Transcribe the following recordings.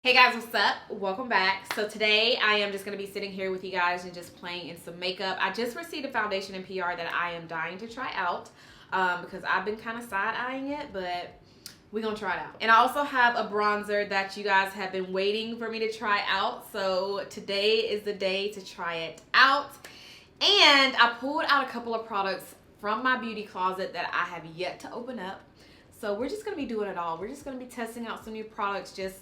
Hey guys, what's up? Welcome back. So today I am just going to be sitting here with you guys and just playing in some makeup. I just received a foundation in PR that I am dying to try out because I've been kind of side-eyeing it, but we're going to try it out. And I also have a bronzer that you guys have been waiting for me to try out. So today is the day to try it out. And I pulled out a couple of products from my beauty closet that I have yet to open up. So we're just going to be doing it all. We're just going to be testing out some new products, just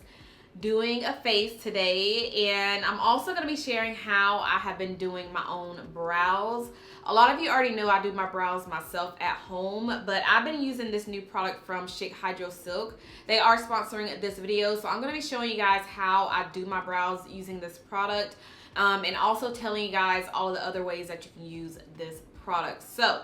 doing a face today, and I'm also going to be sharing how I have been doing my own brows. A lot of you already know I do my brows myself at home, but I've been using this new product from Schick Hydro Silk. They are sponsoring this video, so I'm going to be showing you guys how I do my brows using this product, and also telling you guys all of the other ways that you can use this product. So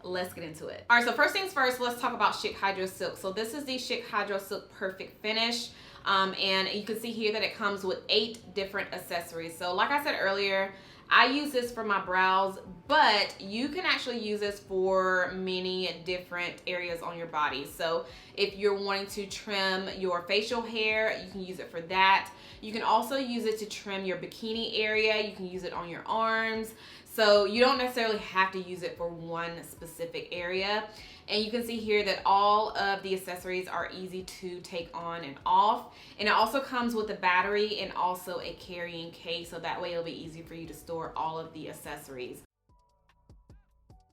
let's get into it. All right, so first things first, let's talk about Schick Hydro Silk. So this is the Schick Hydro Silk Perfect Finish. And you can see here that it comes with 8 different accessories. So like I said earlier, I use this for my brows, but you can actually use this for many different areas on your body. So if you're wanting to trim your facial hair, you can use it for that. You can also use it to trim your bikini area. You can use it on your arms. So you don't necessarily have to use it for one specific area. And you can see here that all of the accessories are easy to take on and off. And it also comes with a battery and also a carrying case, so that way it'll be easy for you to store all of the accessories.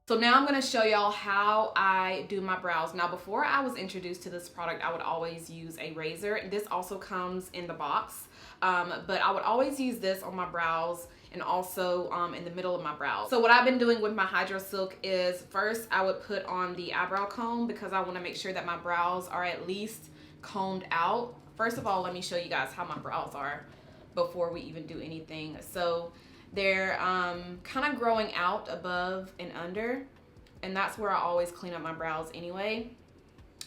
So now I'm going to show y'all how I do my brows. Now before I was introduced to this product, I would always use a razor. This also comes in the box, but I would always use this on my brows and also in the middle of my brows. So what I've been doing with my Hydro Silk is first I would put on the eyebrow comb because I want to make sure that my brows are at least combed out. First of all, let me show you guys how my brows are before we even do anything. So they're kind of growing out above and under, and that's where I always clean up my brows anyway.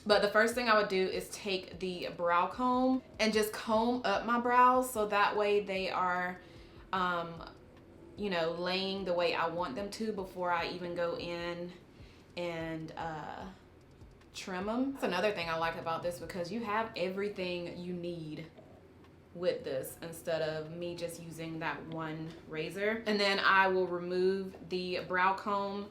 But the first thing I would do is take the brow comb and just comb up my brows so that way they are you know, laying the way I want them to before I even go in and trim them. That's another thing I like about this, because you have everything you need with this instead of me just using that one razor. And then I will remove the brow comb,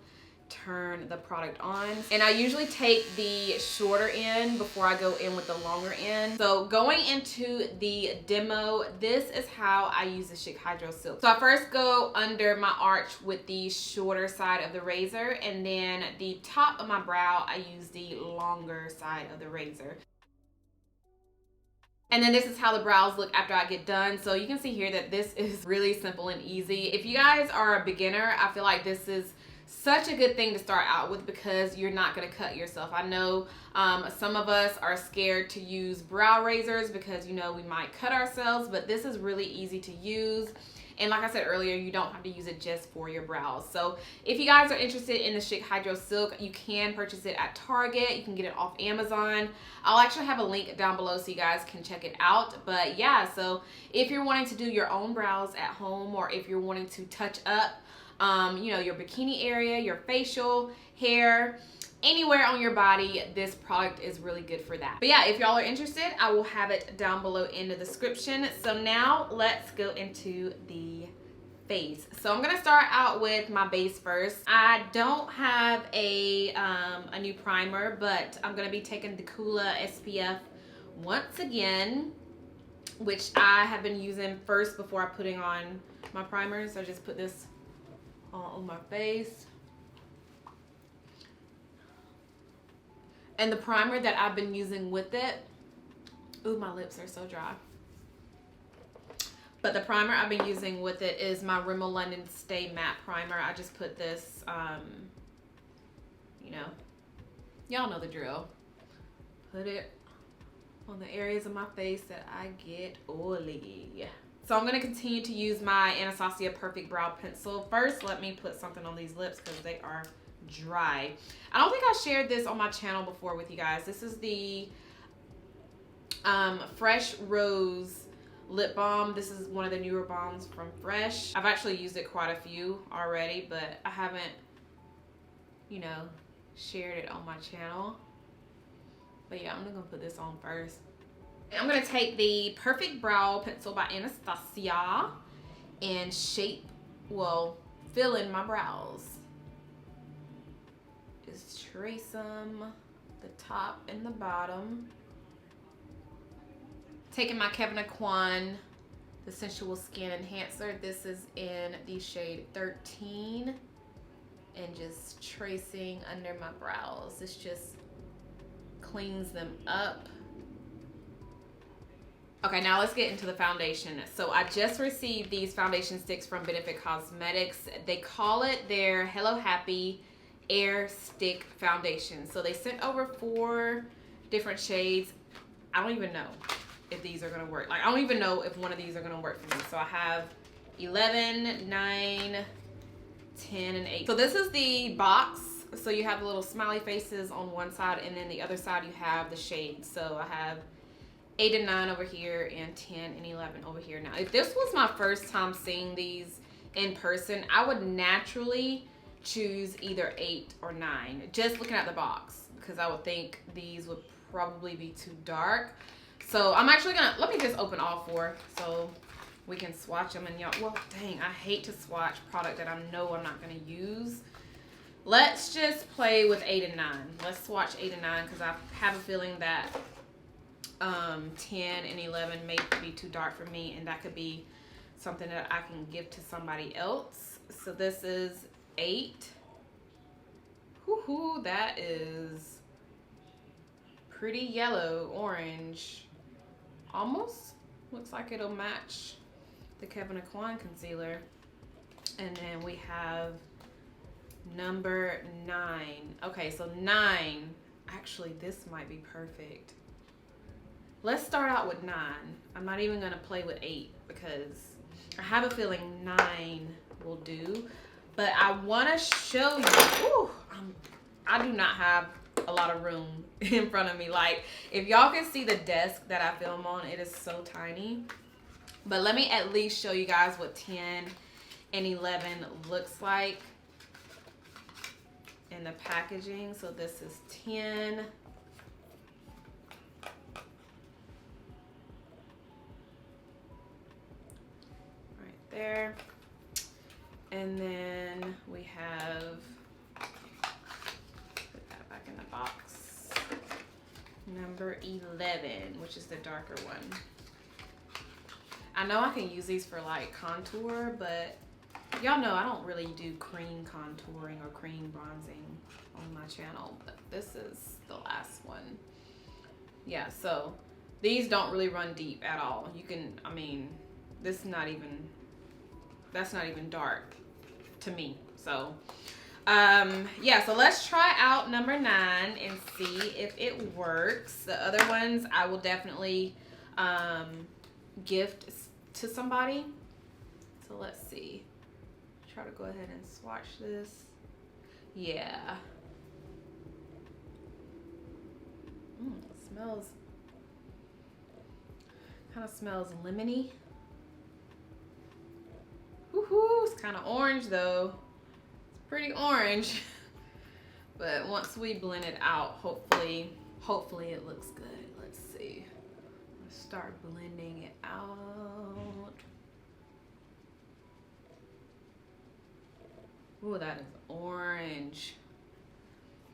turn the product on, and I usually take the shorter end before I go in with the longer end. So going into the demo, this is how I use the Schick Hydro Silk. So I first go under my arch with the shorter side of the razor, and then the top of my brow I use the longer side of the razor. And then this is how the brows look after I get done. So you can see here that this is really simple and easy. If you guys are a beginner, I feel like this is such a good thing to start out with because you're not going to cut yourself. I know some of us are scared to use brow razors because, you know, we might cut ourselves, but this is really easy to use. And like I said earlier, you don't have to use it just for your brows. So if you guys are interested in the Schick Hydro Silk, you can purchase it at Target. You can get it off Amazon. I'll actually have a link down below so you guys can check it out. But yeah, so if you're wanting to do your own brows at home, or if you're wanting to touch up you know, your bikini area, your facial hair, anywhere on your body, this product is really good for that. But yeah, if y'all are interested, I will have it down below in the description. So now let's go into the face. So I'm gonna start out with my base first. I don't have a new primer, but I'm gonna be taking the Coola SPF once again, which I have been using first before I'm putting on my primer. So I just put this on my face. And the primer that I've been using with it, ooh, my lips are so dry. But the primer I've been using with it is my Rimmel London Stay Matte Primer. I just put this, you know, y'all know the drill. Put it on the areas of my face that I get oily. So I'm going to continue to use my Anastasia Perfect Brow Pencil. First, let me put something on these lips because they are dry. I don't think I shared this on my channel before with you guys. This is the Fresh Rose Lip Balm. This is one of the newer balms from Fresh. I've actually used it quite a few already, but I haven't, you know, shared it on my channel. But yeah, I'm going to put this on first. I'm gonna take the Perfect Brow Pencil by Anastasia and fill in my brows. Just trace them, the top and the bottom. Taking my Kevyn Aucoin, the Sensual Skin Enhancer. This is in the shade 13. And just tracing under my brows. This just cleans them up. Okay, now let's get into the foundation. So I just received these foundation sticks from Benefit Cosmetics. They call it their Hello Happy Air Stick Foundation. So they sent over 4 different shades. I don't even know if these are gonna work. Like, I don't even know if one of these are gonna work for me. So I have 11, 9, 10, and 8. So this is the box. So you have the little smiley faces on one side, and then the other side you have the shades. So I have 8 and 9 over here, and 10 and 11 over here. Now, if this was my first time seeing these in person, I would naturally choose either 8 or 9, just looking at the box, because I would think these would probably be too dark. So I'm actually gonna, let me just open all 4 so we can swatch them. And y'all, well, dang, I hate to swatch product that I know I'm not gonna use. Let's just play with 8 and 9. Let's swatch 8 and 9, because I have a feeling that 10 and 11 may be too dark for me, and that could be something that I can give to somebody else. So this is 8. Woohoo, that is pretty yellow, orange. Almost looks like it'll match the Kevyn Aucoin concealer. And then we have number 9. Okay, so 9. Actually, this might be perfect. Let's start out with 9. I'm not even gonna play with 8 because I have a feeling 9 will do. But I wanna show you, ooh, I do not have a lot of room in front of me. Like, if y'all can see the desk that I film on, it is so tiny. But let me at least show you guys what 10 and 11 looks like in the packaging. So this is 10. There, and then we have, put that back in the box, number 11, which is the darker one. I know I can use these for like contour, but y'all know I don't really do cream contouring or cream bronzing on my channel, but this is the last one. Yeah, so these don't really run deep at all. You can, I mean, this is not even, that's not even dark to me. So yeah, so let's try out number 9 and see if it works. The other ones I will definitely gift to somebody. So let's see, try to go ahead and swatch this. Yeah, it smells, kind of smells lemony. Woohoo, it's kind of orange though. It's pretty orange. But once we blend it out, hopefully it looks good. Let's see. Let's start blending it out. Ooh, that is orange.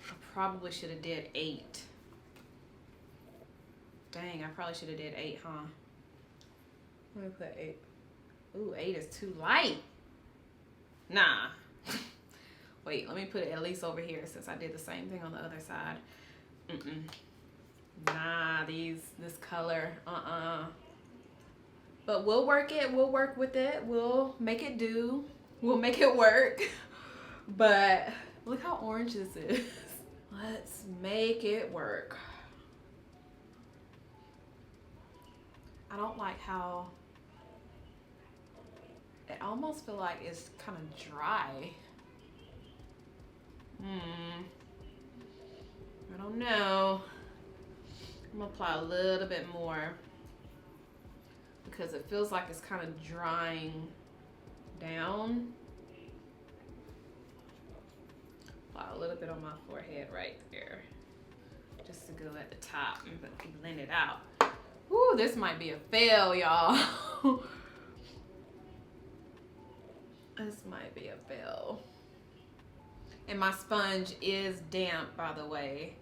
I probably should have did 8. Dang, I probably should have did 8, huh? Let me put 8. Ooh, 8 is too light. Nah. Wait, let me put it at least over here since I did the same thing on the other side. Nah, this color, But we'll work it, we'll work with it. We'll make it do. We'll make it work. But look how orange this is. Let's make it work. I don't like how it almost feel like it's kind of dry. I don't know. I'm gonna apply a little bit more because it feels like it's kind of drying down. Apply a little bit on my forehead right there, just to go at the top and blend it out. Whew. Ooh, this might be a fail, y'all. This might be a fail. And my sponge is damp, by the way.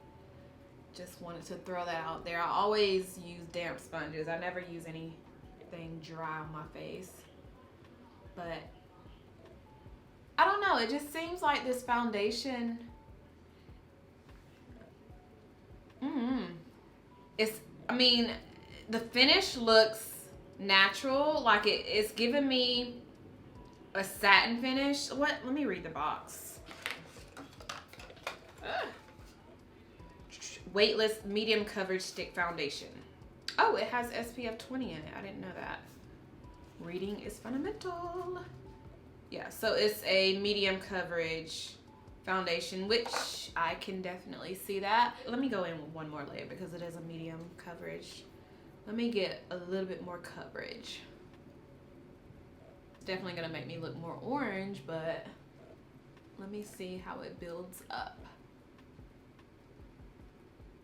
Just wanted to throw that out there. I always use damp sponges. I never use anything dry on my face. But I don't know. It just seems like this foundation. I mean, the finish looks natural. Like it's giving me a satin finish. What? Let me read the box. Weightless medium coverage stick foundation. Oh, it has SPF 20 in it. I didn't know that. Reading is fundamental. Yeah, so it's a medium coverage foundation, which I can definitely see that. Let me go in with one more layer because it is a medium coverage. Let me get a little bit more coverage. It's definitely gonna make me look more orange, but let me see how it builds up.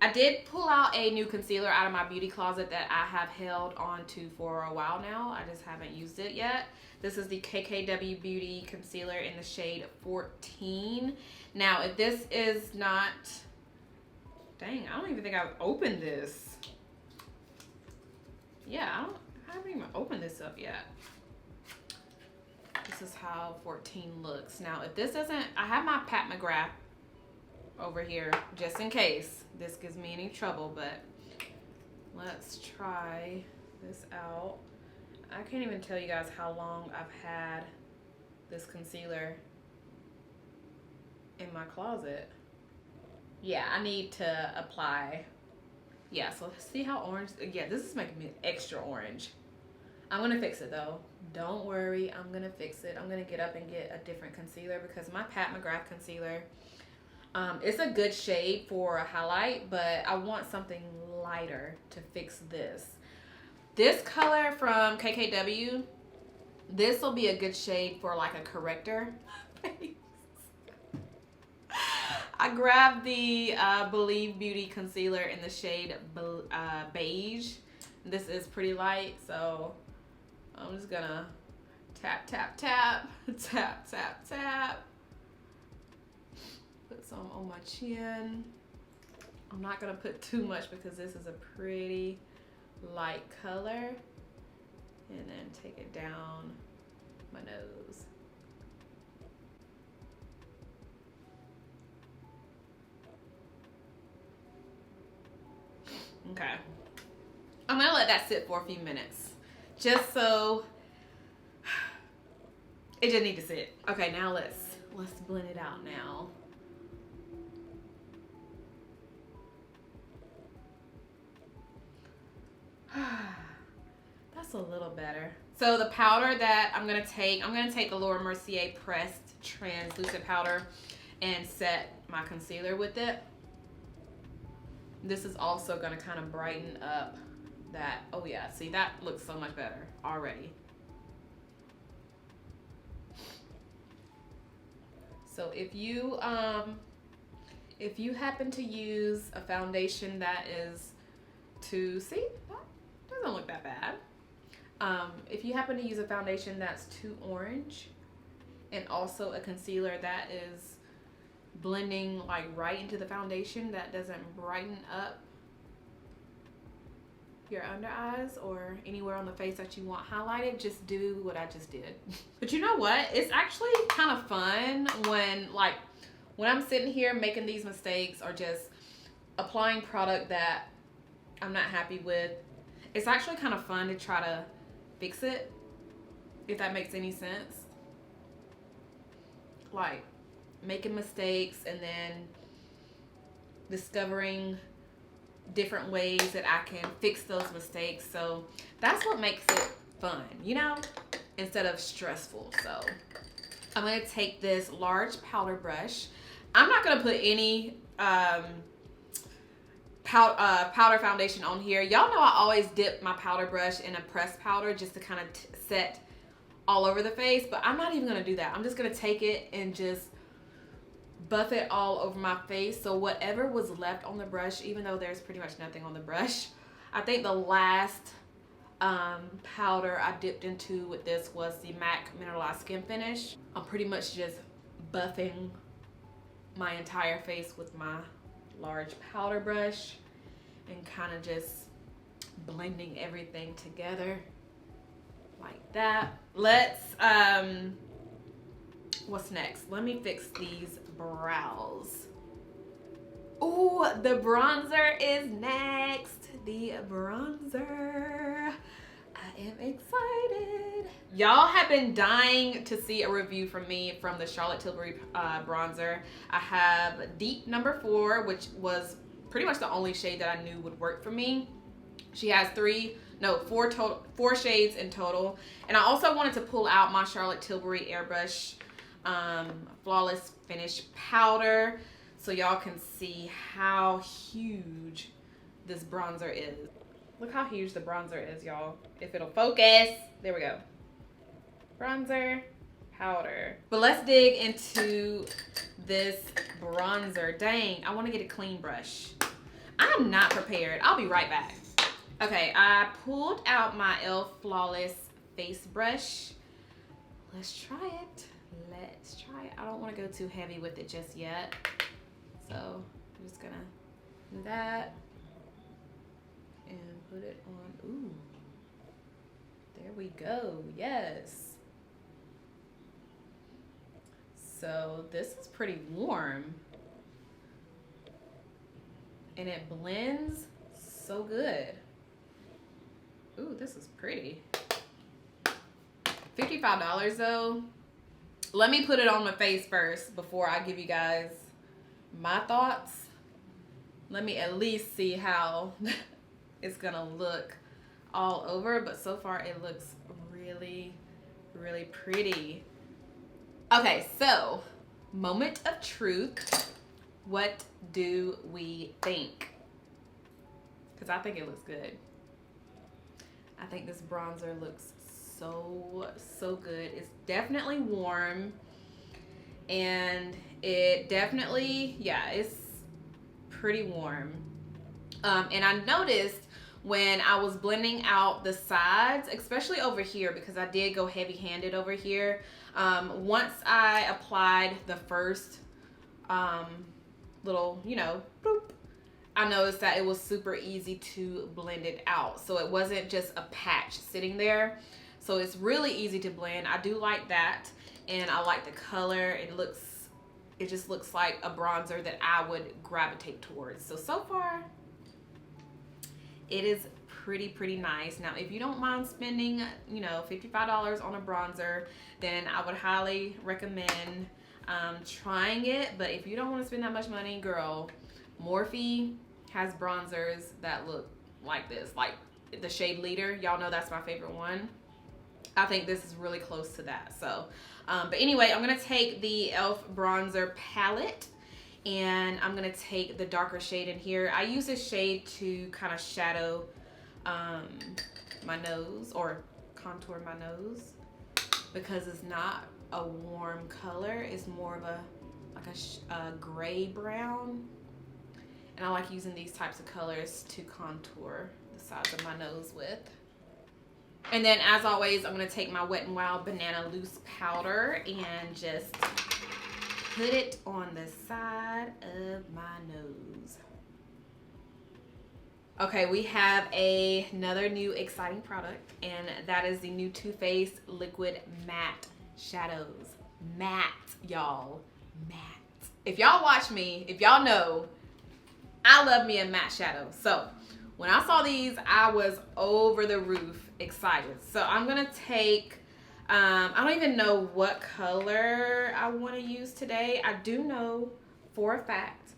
I did pull out a new concealer out of my beauty closet that I have held on to for a while now. I just haven't used it yet. This is the KKW Beauty Concealer in the shade 14. Now, if this is not... Dang, I don't even think I've opened this. Yeah, I haven't even opened this up yet. This is how 14 looks. Now, if this doesn't... I have my Pat McGrath over here just in case this gives me any trouble, but let's try this out. I can't even tell you guys how long I've had this concealer in my closet. Yeah, I need to apply. Yeah, so see how orange, yeah, this is making me extra orange. I'm gonna fix it though. Don't worry, I'm gonna fix it. I'm gonna get up and get a different concealer because my Pat McGrath concealer, it's a good shade for a highlight, but I want something lighter to fix this. This color from KKW, this will be a good shade for like a corrector. I grabbed the Believe Beauty Concealer in the shade Beige. This is pretty light, so I'm just gonna tap, tap, tap, tap, tap, tap. Put some on my chin. I'm not gonna put too much because this is a pretty light color. And then take it down my nose. Okay. I'm gonna let that sit for a few minutes. Just so it just needs to sit. Okay, now let's blend it out now. That's a little better. So the powder that I'm gonna take the Laura Mercier pressed translucent powder and set my concealer with it. This is also gonna kind of brighten up that. Oh yeah, see, that looks so much better already. So if you happen to use a foundation that is too, see, that doesn't look that bad. If you happen to use a foundation that's too orange and also a concealer that is blending like right into the foundation that doesn't brighten up your under eyes or anywhere on the face that you want highlighted, just do what I just did. But you know what? It's actually kind of fun when I'm sitting here making these mistakes or just applying product that I'm not happy with. It's actually kind of fun to try to fix it, if that makes any sense. Like making mistakes and then discovering different ways that I can fix those mistakes. So that's what makes it fun, you know, instead of stressful. So I'm going to take this large powder brush. I'm not going to put any powder foundation on here. Y'all know I always dip my powder brush in a pressed powder just to kind of set all over the face, but I'm not even going to do that. I'm just going to take it and just buff it all over my face. So whatever was left on the brush, even though there's pretty much nothing on the brush, I think the last powder I dipped into with this was the MAC Mineralized Skin Finish. I'm pretty much just buffing my entire face with my large powder brush and kind of just blending everything together like that. Let's what's next? Let me fix these brows. Ooh, the bronzer is next. The bronzer. I am excited. Y'all have been dying to see a review from me from the Charlotte Tilbury bronzer. I have Deep number 4, which was pretty much the only shade that I knew would work for me. She has 4 shades in total. And I also wanted to pull out my Charlotte Tilbury Airbrush Flawless Finish Powder so y'all can see how huge this bronzer is. Look how huge the bronzer is, y'all. If it'll focus. There we go. Bronzer, powder. But let's dig into this bronzer. Dang, I want to get a clean brush. I'm not prepared. I'll be right back. Okay, I pulled out my e.l.f. Flawless face brush. Let's try it. Let's try it. I don't want to go too heavy with it just yet. So I'm just gonna do that and put it on. Ooh, there we go. Yes. So this is pretty warm and it blends so good. Ooh, this is pretty. $55 though. Let me put it on my face first before I give you guys my thoughts. Let me at least see how it's gonna look all over, but so far it looks really, really pretty. Okay, so moment of truth. What do we think? Because I think it looks good. I think this bronzer looks so good. It's definitely warm and it definitely, yeah, it's pretty warm. And I noticed when I was blending out the sides, especially over here, because I did go heavy-handed over here. Once I applied the first little, you know, boop, I noticed that it was super easy to blend it out. So it wasn't just a patch sitting there. So it's really easy to blend. I do like that. And I like the color. It just looks like a bronzer that I would gravitate towards. So far, it is pretty nice. Now, if you don't mind spending, you know, $55 on a bronzer, then I would highly recommend trying it. But if you don't want to spend that much money, girl, Morphe has bronzers that look like this, like the shade Leader. Y'all know that's my favorite one. I think this is really close to that. So, but anyway, I'm gonna take the e.l.f. bronzer palette and I'm gonna take the darker shade in here. I use this shade to kind of shadow my nose or contour my nose because it's not a warm color. It's more of a gray brown. And I like using these types of colors to contour the sides of my nose with. And then, as always, I'm going to take my Wet n Wild Banana Loose Powder and just put it on the side of my nose. Okay, we have another new exciting product, and that is the new Too Faced Liquid Matte Shadows. Matte, y'all. Matte. If y'all watch me, if y'all know, I love me a matte shadow. So when I saw these, I was over the roof excited. So I'm gonna take, I don't even know what color I want to use today. I do know for a fact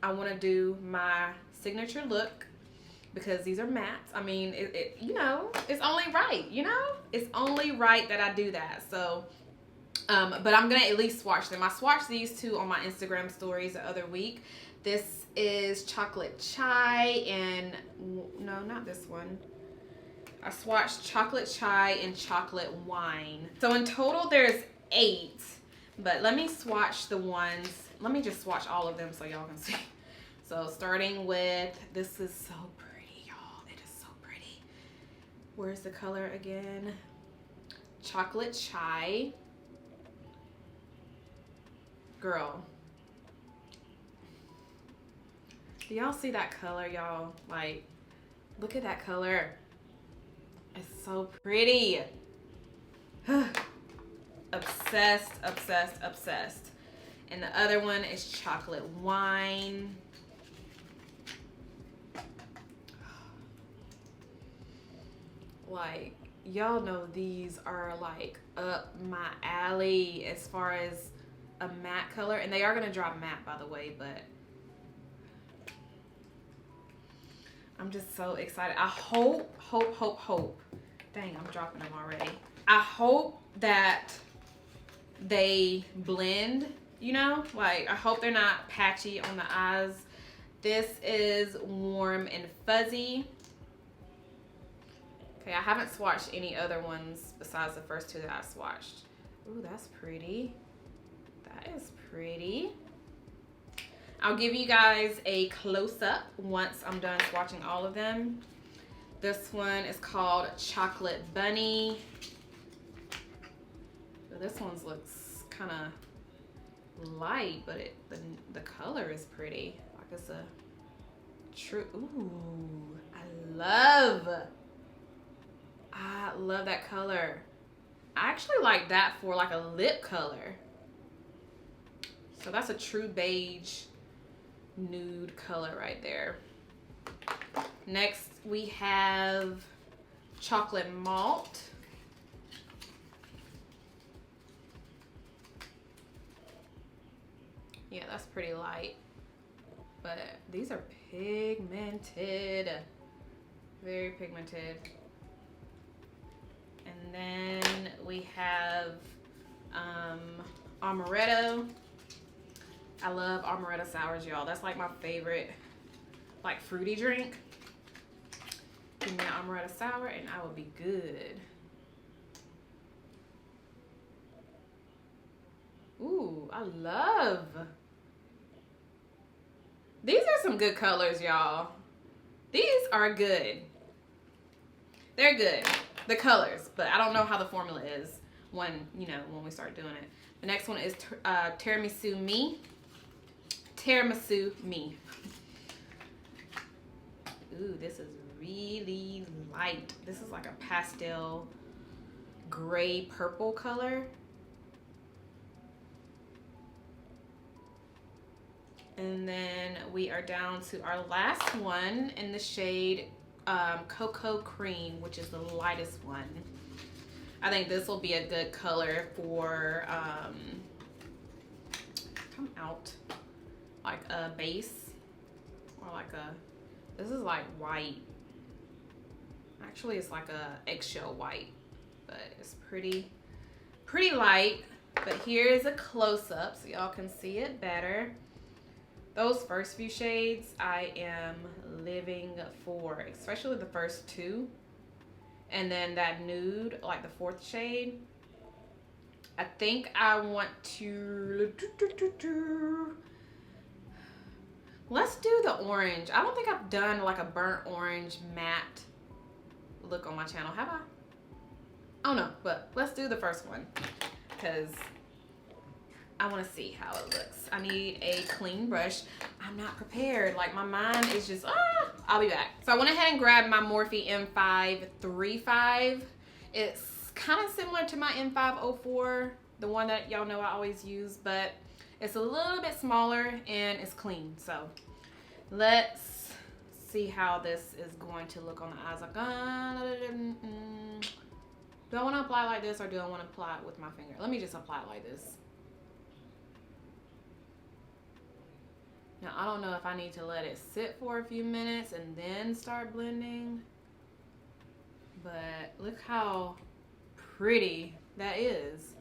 I want to do my signature look because these are mattes. I mean, you know, it's only right, you know? It's only right that I do that. So, but I'm gonna at least swatch them. I swatched these two on my Instagram stories the other week. This is Chocolate Chai and, no, not this one. I swatched Chocolate Chai and Chocolate Wine. So in total there's 8, but let me swatch the ones. Let me just swatch all of them so y'all can see. So starting with, this is so pretty, y'all. It is Where's the color again? Chocolate Chai. Girl. Do y'all see that color, y'all? Like, look at that color. It's so pretty. Obsessed, obsessed, obsessed. And the other one is Chocolate Wine. Like, y'all know these are like up my alley as far as a matte color. And they are going to drop matte, by the way, but I'm just so excited. I hope. Dang, I'm dropping them already. I hope that they blend, you know? Like, I hope they're not patchy on the eyes. This is Warm and Fuzzy. Okay, I haven't swatched any other ones besides the first two that I swatched. Ooh, that's pretty. That is pretty. I'll give you guys a close-up once I'm done swatching all of them. This one is called Chocolate Bunny. So this one looks kind of light, but the color is pretty. Like it's a true, ooh, I love that color. I actually like that for like a lip color. So that's a true beige nude color right there. Next we have Chocolate Malt. Yeah, that's pretty light, but these are pigmented, very pigmented. And then we have Amaretto. I love Amaretto sours, y'all. That's like my favorite, like, fruity drink. Give me an Amaretto sour and I will be good. Ooh, I love. These are some good colors, y'all. These are good. They're good, the colors, but I don't know how the formula is when, you know, when we start doing it. The next one is Tiramisu Me. Tiramisu Me. Ooh, this is really light. This is like a pastel gray purple color. And then we are down to our last one in the shade Cocoa Cream, which is the lightest one. I think this will be a good color for come out like a base, or like a, this is like white. Actually, it's like a eggshell white, but it's pretty light. But here's a close-up so y'all can see it better. Those first few shades I am living for, especially the first two. And then that nude, like the fourth shade. I think I want to, let's do the orange. I don't think I've done like a burnt orange matte look on my channel, have I? Oh no, but let's do the first one because I want to see how it looks. I need a clean brush. I'm not prepared. Like, my mind is just, I'll be back. So I went ahead and grabbed my Morphe M535. It's kind of similar to my M504, the one that y'all know I always use, but it's a little bit smaller and it's clean. So let's see how this is going to look on the eyes. Like, do I want to apply it like this or do I want to apply it with my finger? Let me just apply it like this. Now, I don't know if I need to let it sit for a few minutes and then start blending, but look how pretty that is.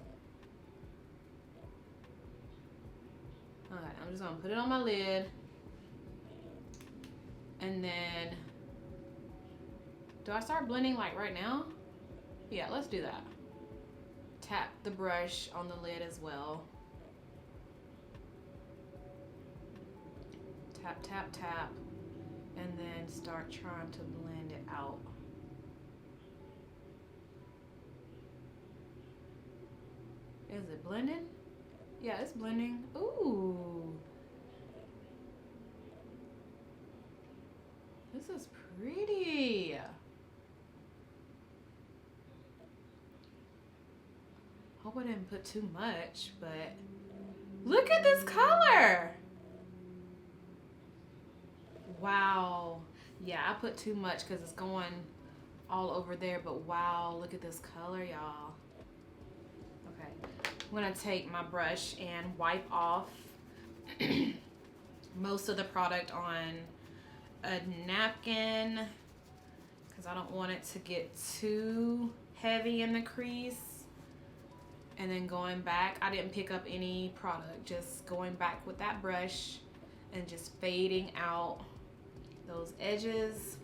All right, I'm just gonna put it on my lid, and then, do I start blending like right now? Yeah, let's do that. Tap the brush on the lid as well. Tap, tap, tap, and then start trying to blend it out. Is it blending? Yeah, it's blending. Ooh. This is pretty. Hope I didn't put too much, but look at this color. Wow. Yeah, I put too much because it's going all over there, but wow, look at this color, y'all. Okay, I'm gonna take my brush and wipe off most of the product on a napkin because I don't want it to get too heavy in the crease. And then going back, I didn't pick up any product, just going back with that brush and just fading out those edges.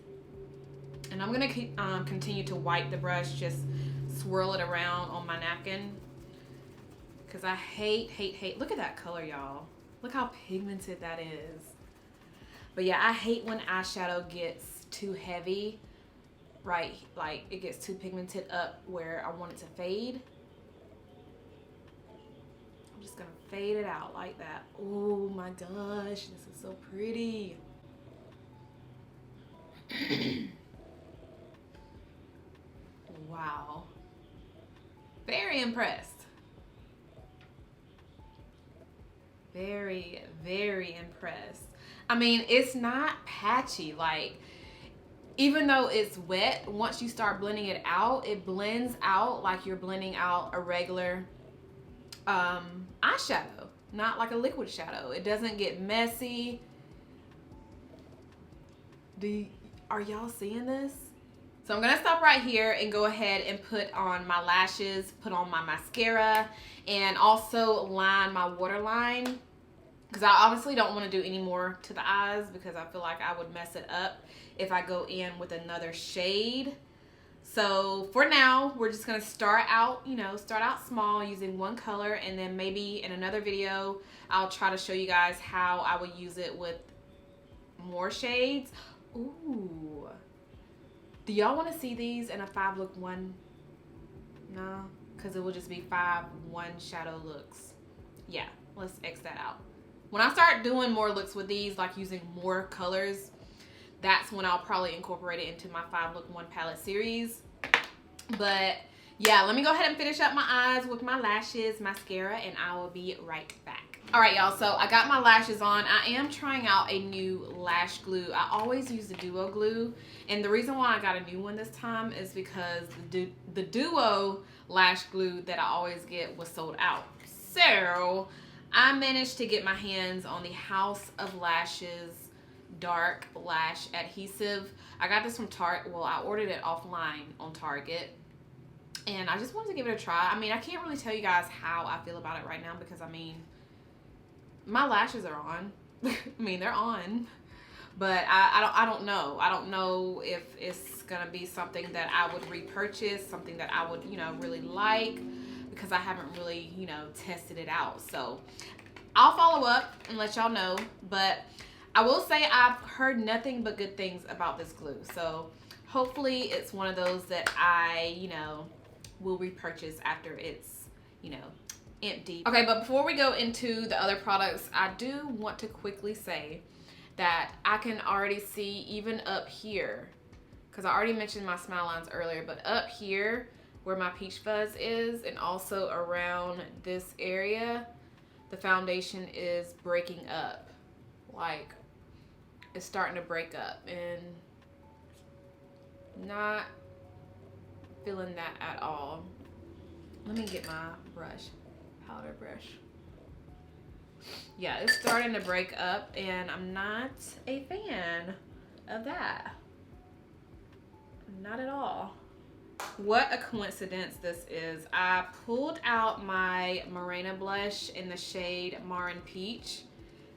And I'm gonna keep, continue to wipe the brush, just swirl it around on my napkin because I hate, look at that color, y'all. Look how pigmented that is. But yeah, I hate when eyeshadow gets too heavy, right? Like it gets too pigmented up where I want it to fade. I'm just gonna fade it out like that. Oh my gosh, this is so pretty. Wow. Very impressed. Very, very impressed. I mean, it's not patchy. Like, even though it's wet, once you start blending it out, it blends out like you're blending out a regular eyeshadow, not like a liquid shadow. It doesn't get messy. Are y'all seeing this? So I'm gonna stop right here and go ahead and put on my lashes, put on my mascara, and also line my waterline. Because I obviously don't want to do any more to the eyes because I feel like I would mess it up if I go in with another shade. So for now, we're just gonna start out, start out small using one color, and then maybe in another video, I'll try to show you guys how I would use it with more shades. Ooh. Do y'all want to see these in a 5-look one? No, because it will just be 5 one-shadow looks. Yeah, let's X that out. When I start doing more looks with these, like using more colors, that's when I'll probably incorporate it into my 5-look one palette series. But yeah, let me go ahead and finish up my eyes with my lashes, mascara, and I will be right back. All right, y'all, so I got my lashes on. I am trying out a new lash glue. I always use the Duo glue, and the reason why I got a new one this time is because the Duo lash glue that I always get was sold out. So I managed to get my hands on the House of Lashes Dark Lash Adhesive. I got this from Target. Well, I ordered it offline on Target, and I just wanted to give it a try. I mean, I can't really tell you guys how I feel about it right now because, I mean, my lashes are on. I mean, they're on. But I don't know. I don't know if it's going to be something that I would repurchase, something that I would, really like, because I haven't really, tested it out. So I'll follow up and let y'all know. But I will say I've heard nothing but good things about this glue. So hopefully it's one of those that I, will repurchase after it's, empty. Okay, but before we go into the other products, I do want to quickly say that I can already see even up here, because I already mentioned my smile lines earlier, but up here where my peach fuzz is and also around this area, the foundation is breaking up. Like, it's starting to break up, and not feeling that at all. Let me get my brush, powder brush. Yeah, it's starting to break up, and I'm not a fan of that. Not at all. What a coincidence this is. I pulled out my Marena blush in the shade Marron Peach,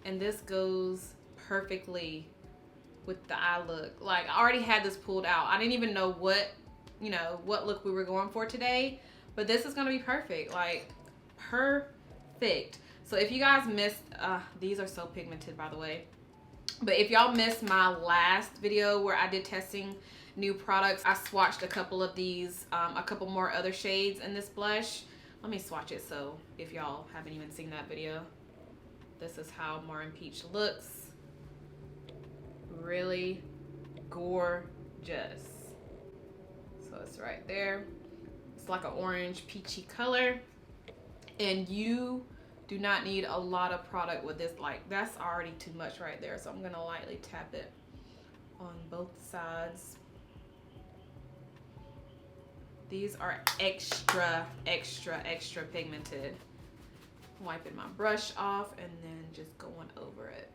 and this goes perfectly with the eye look. Like, I already had this pulled out. I didn't even know what, what look we were going for today, but this is gonna be perfect. Like, perfect. So if you guys missed, these are so pigmented, by the way, but if y'all missed my last video where I did testing new products, I swatched a couple of these, a couple more other shades in this blush Let me swatch it, so if y'all haven't even seen that video. This is how Marron Peach looks. Really gorgeous. So it's right there. It's like an orange peachy color. And you do not need a lot of product with this. Like, that's already too much right there. So I'm gonna lightly tap it on both sides. These are extra pigmented. Wiping my brush off and then just going over it.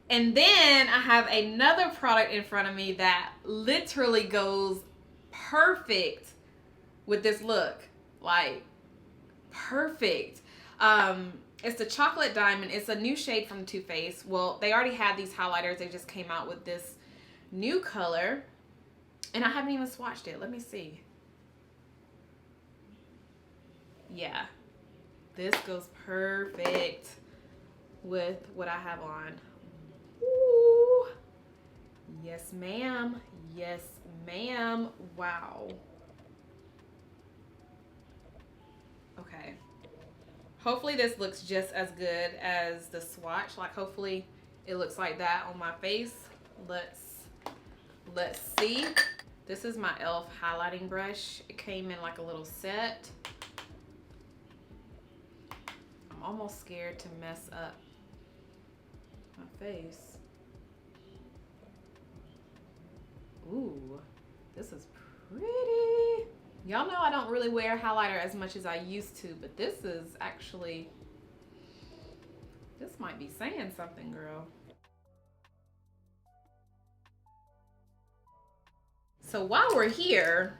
And then I have another product in front of me that literally goes perfect with this look. Like, perfect. It's the Chocolate Diamond. It's a new shade from Too Faced. Well, they already had these highlighters. They just came out with this new color. And I haven't even swatched it. Let me see. Yeah, this goes perfect with what I have on. Ooh. Yes, ma'am. Yes, ma'am. Wow. Okay. Hopefully this looks just as good as the swatch. Like, hopefully it looks like that on my face. Let's see. This is my e.l.f. highlighting brush. It came in like a little set. I'm almost scared to mess up my face. Ooh, this is pretty. Y'all know I don't really wear highlighter as much as I used to, but this is actually, this might be saying something, girl. So while we're here,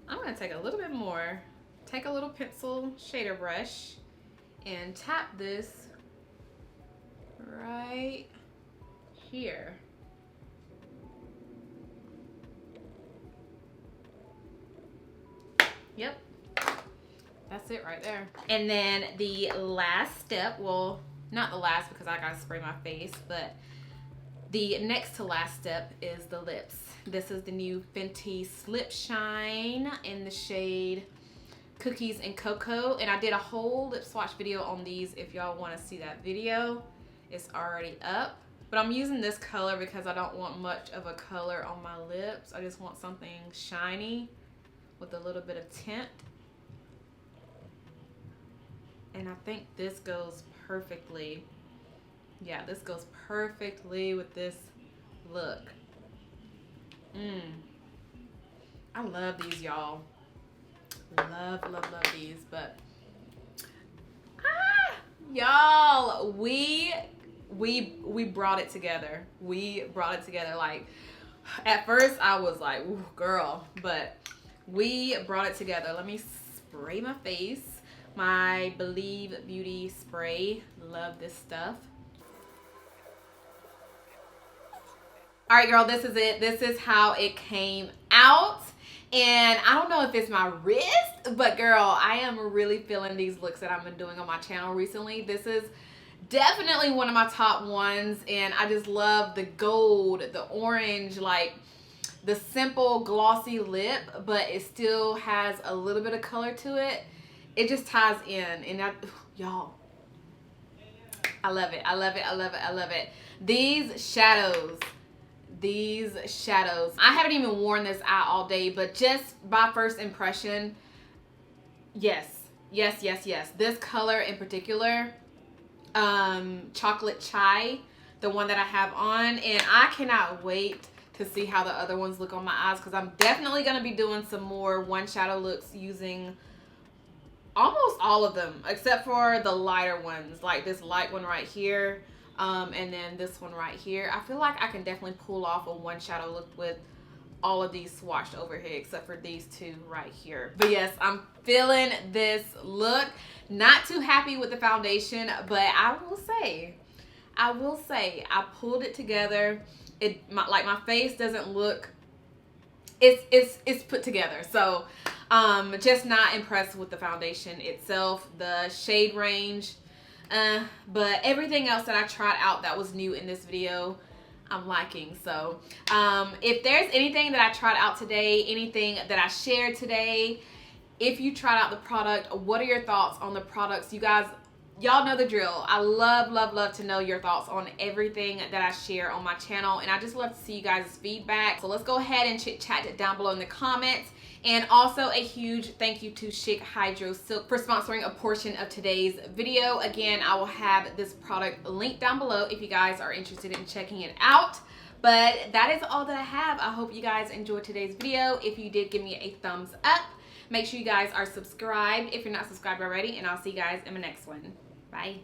I'm gonna take a little bit more. Take a little pencil shader brush and tap this right here. Yep, that's it right there. And then the last step, well, not the last because I gotta spray my face, but the next to last step is the lips. This is the new Fenty Slip Shine in the shade Cookies and Cocoa, and I did a whole lip swatch video on these. If y'all want to see that video, it's already up. But I'm using this color because I don't want much of a color on my lips. I just want something shiny with a little bit of tint. And I think this goes perfectly. Yeah, this goes perfectly with this look. I love these, y'all. Love these, but y'all, we brought it together. We brought it together. Like, at first I was like, ooh, girl, but we brought it together. Let me spray my face. My Believe Beauty spray. Love this stuff. All right, girl, this is it. This is how it came out. And I don't know if it's my wrist, but girl, I am really feeling these looks that I've been doing on my channel recently. This is definitely one of my top ones, and I just love the gold, the orange, like the simple glossy lip, but it still has a little bit of color to it. It just ties in, and y'all, I love it. I love it. I love it. I love it. These shadows, I haven't even worn this out all day, but just by first impression, yes. This color in particular, chocolate chai, the one that I have on, and I cannot wait to see how the other ones look on my eyes, because I'm definitely going to be doing some more one shadow looks using almost all of them, except for the lighter ones, like this light one right here. And then this one right here. I feel like I can definitely pull off a one shadow look with all of these swatched over here, except for these two right here. But yes, I'm feeling this look. Not too happy with the foundation, but I will say, I pulled it together. My face doesn't look, it's put together. So, just not impressed with the foundation itself, the shade range. But everything else that I tried out that was new in this video, I'm liking. So if there's anything that I tried out today, anything that I shared today, if you tried out the product, what are your thoughts on the products? You guys, y'all know the drill. I love to know your thoughts on everything that I share on my channel, and I just love to see you guys' feedback. So let's go ahead and chit chat it down below in the comments. And also a huge thank you to Schick Hydro Silk for sponsoring a portion of today's video. Again, I will have this product linked down below if you guys are interested in checking it out. But that is all that I have. I hope you guys enjoyed today's video. If you did, give me a thumbs up. Make sure you guys are subscribed if you're not subscribed already, and I'll see you guys in my next one. Bye.